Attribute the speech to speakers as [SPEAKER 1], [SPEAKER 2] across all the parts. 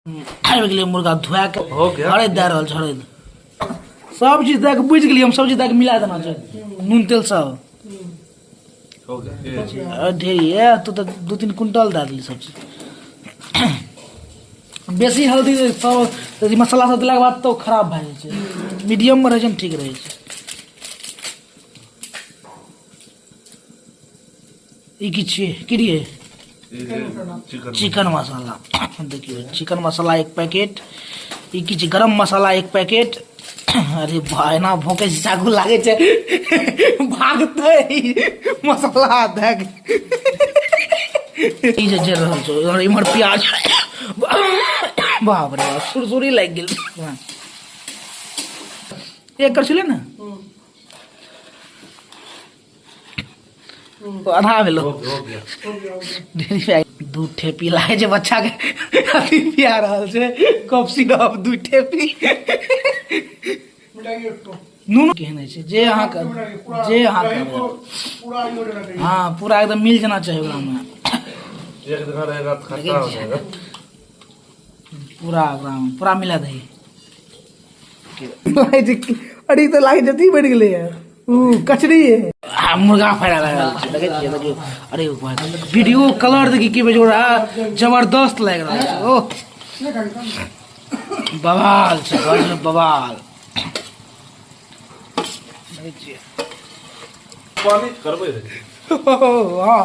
[SPEAKER 1] गेलिए मुर्गा धोआ के
[SPEAKER 2] हो गया
[SPEAKER 1] हरद दे रहल छै हरद सब चीज दे के बुझ गेलिए हम सब चीज दे के मिला देना छै नून तेल सब
[SPEAKER 2] हो गया
[SPEAKER 1] ढेरी है तो 2-3 क्विंटल दे देली सब चीज बेसी हल्दी सब मसाला सब देला के बाद तो खराब भए जाइ छै मीडियम में रहे छै ठीक रहे छै ई की छियै की रे चिकन मसाला देखिए चिकन मसाला 1 पैकेट ई की छै गरम मसाला 1 पैकेट अरे भाई ना भोंके चाकू लागे छै भागते मसाला दे ई जे जर रहल छै और इमहर प्याज बाप रे सुरसुरी लाग गेल एक कर छले ना आधा भेलो दू ठेपी लागे छै बच्चा के अथी पिया रहल छै कफ सिरप 2 ठेपी नून केहन छै जे अहाँ हाँ पूरा एकदम मिल जाना चाहिए ओकरा में
[SPEAKER 2] एक जगह रहेगा तो खट्टा हो जाएगा
[SPEAKER 1] पूरा मिला दही अरे तो लागे जती बढ़ गेले है कचरी है मुर्गा फैला रहल छै देखे छियै देखियो अरे वीडियो कलर देखि की बेजोड़ा जबरदस्त लाग रहल छै ओ बवाल छै बवाल देखे छियै
[SPEAKER 2] पानी करबे रे
[SPEAKER 1] हां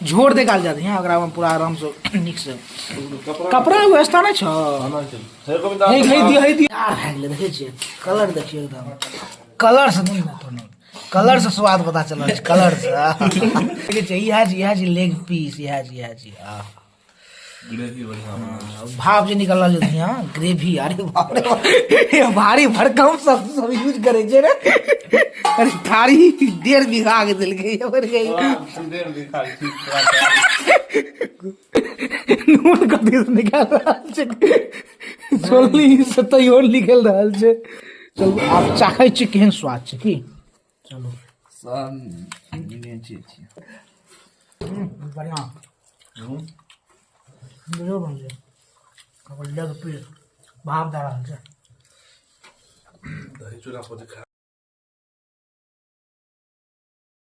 [SPEAKER 1] झोर निकाल जाते हैं अगर हम पूरा आराम से निक से कपड़ा व्यवस्था नहीं छ
[SPEAKER 2] हे गोविंदा
[SPEAKER 1] हे दी यार है गेले देखे छियै कलर देखियो एकदम कलर से नहीं ना तो कलर से स्वाद पता चल रहा है कलर से देखे छियै यह जी लेग पीस यह जी
[SPEAKER 2] ग्रेवी बढ़िया
[SPEAKER 1] भाप जे निकल रहल छै हां ग्रेवी अरे बाप रे भारी भरकम सब यूज करे छै रे अरे थारी 1.5 बीघा के दिल गई और गई
[SPEAKER 2] 1.5 बीघा ठीक
[SPEAKER 1] नून कथी से निकाल रहल छै छोलनी से तैयोर निकल रहल छै चलो आप चाखै छी केहन स्वाद छै की चलो
[SPEAKER 3] सब निने छी
[SPEAKER 1] बढ़िया बुझो बन जे कबल लग पे भाप दे रहल छै
[SPEAKER 2] दही चूड़ा पर